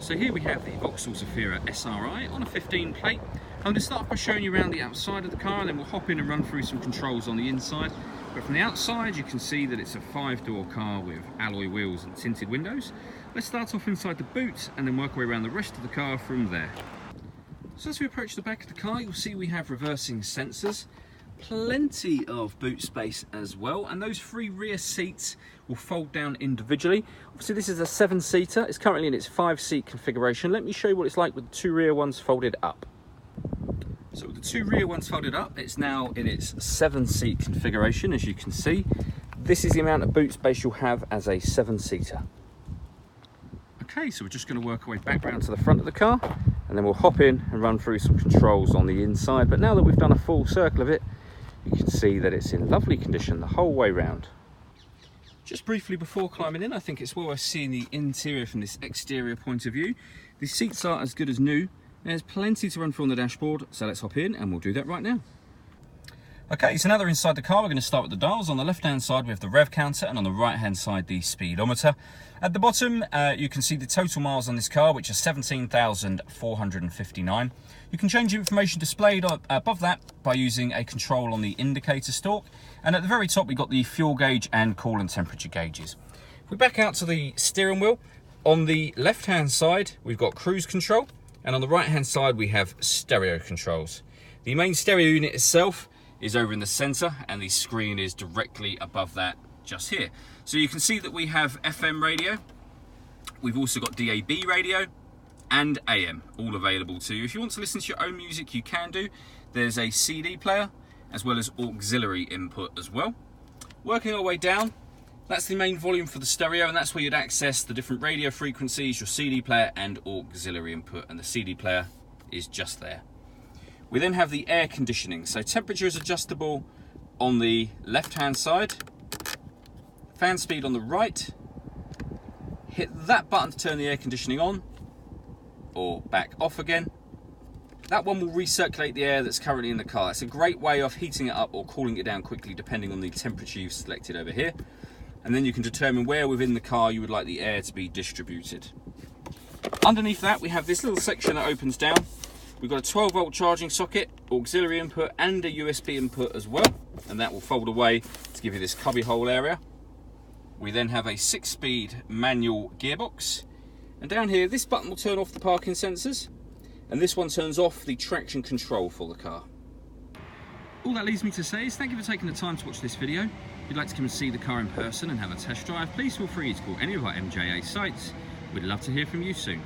So here we have the Vauxhall Zafira SRI on a 15 plate. I'm going to start by showing you around the outside of the car, and then we'll hop in and run through some controls on the inside. But from the outside you can see that it's a 5-door car with alloy wheels and tinted windows. Let's start off inside the boot and then work our way around the rest of the car from there. So as we approach the back of the car, you'll see we have reversing sensors, plenty of boot space as well, and those 3 rear seats will fold down individually. Obviously this is a 7-seater, it's currently in its 5-seat configuration. Let me show you what it's like with the 2 rear ones folded up. So with the 2 rear ones folded up, it's now in its 7-seat configuration. As you can see, this is the amount of boot space you'll have as a 7-seater. Okay, so we're just going to work our way back round to the front of the car, and then we'll hop in and run through some controls on the inside. But now that we've done a full circle of it, you can see that it's in lovely condition the whole way round. Just briefly before climbing in, I think it's worth seeing the interior from this exterior point of view. The seats are as good as new. There's plenty to run through on the dashboard, so let's hop in and we'll do that right now. Okay, so now that we're inside the car, we're going to start with the dials. On the left-hand side, we have the rev counter, and on the right-hand side, the speedometer. At the bottom, you can see the total miles on this car, which are 17,459. You can change the information displayed above that by using a control on the indicator stalk. And at the very top, we've got the fuel gauge and coolant temperature gauges. If we back out to the steering wheel, on the left-hand side, we've got cruise control, and on the right-hand side, we have stereo controls. The main stereo unit itself is over in the center, and the screen is directly above that just here. So you can see that we have FM radio, we've also got DAB radio and AM, all available to you. If you want to listen to your own music, you can do. There's a CD player as well as auxiliary input as well. Working our way down, that's the main volume for the stereo, and that's where you'd access the different radio frequencies, your CD player and auxiliary input, and the CD player is just there. We then have the air conditioning. So temperature is adjustable on the left-hand side, fan speed on the right. Hit that button to turn the air conditioning on or back off again. That one will recirculate the air that's currently in the car. It's a great way of heating it up or cooling it down quickly depending on the temperature you've selected over here. And then you can determine where within the car you would like the air to be distributed. Underneath that, we have this little section that opens down. We've got a 12-volt charging socket, auxiliary input and a USB input as well, and that will fold away to give you this cubby hole area. We then have a 6-speed manual gearbox, and down here this button will turn off the parking sensors, and this one turns off the traction control for the car. All that leaves me to say is thank you for taking the time to watch this video. If you'd like to come and see the car in person and have a test drive, please feel free to call any of our MJA sites. We'd love to hear from you soon.